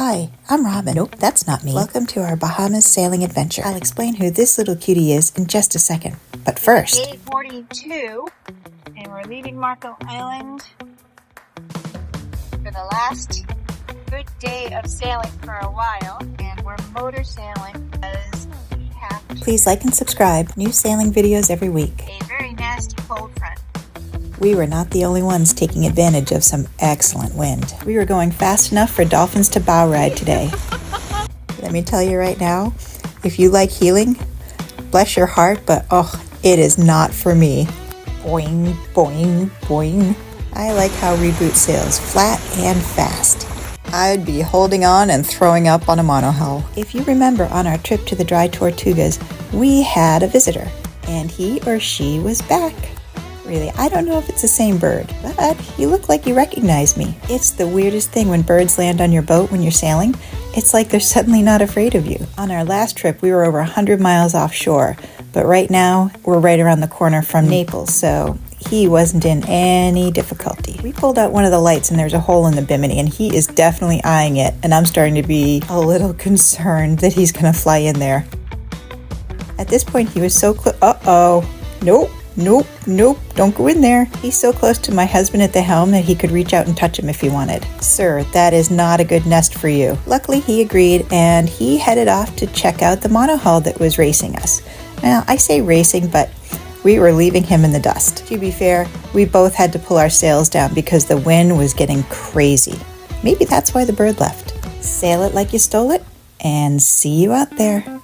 Hi, I'm Robin. Nope, that's not me. Welcome to our Bahamas sailing adventure. I'll explain who this little cutie is in just a second. But first... Day 42, and we're leaving Marco Island for the last good day of sailing for a while, and we're motor sailing because we have to... Please like and subscribe. New sailing videos every week. A very nasty cold front. We were not the only ones taking advantage of some excellent wind. We were going fast enough for dolphins to bow ride today. Let me tell you right now, if you like healing, bless your heart, but oh, it is not for me. Boing, boing, boing. I like how Reboot sails, flat and fast. I'd be holding on and throwing up on a monohull. If you remember on our trip to the Dry Tortugas, we had a visitor, and he or she was back. Really, I don't know if it's the same bird, but you look like you recognize me. It's the weirdest thing when birds land on your boat when you're sailing. It's like they're suddenly not afraid of you. On our last trip, we were over 100 miles offshore, but right now we're right around the corner from Naples, so he wasn't in any difficulty. We pulled out one of the lights and there's a hole in the bimini, and he is definitely eyeing it, and I'm starting to be a little concerned that he's gonna fly in there. At this point, he was so close. Uh-oh. Nope, don't go in there. He's so close to my husband at the helm that he could reach out and touch him if he wanted. Sir, that is not a good nest for you. Luckily, he agreed, and he headed off to check out the monohull that was racing us. Now, I say racing, but we were leaving him in the dust. To be fair, we both had to pull our sails down because the wind was getting crazy. Maybe that's why the bird left. Sail it like you stole it, and see you out there.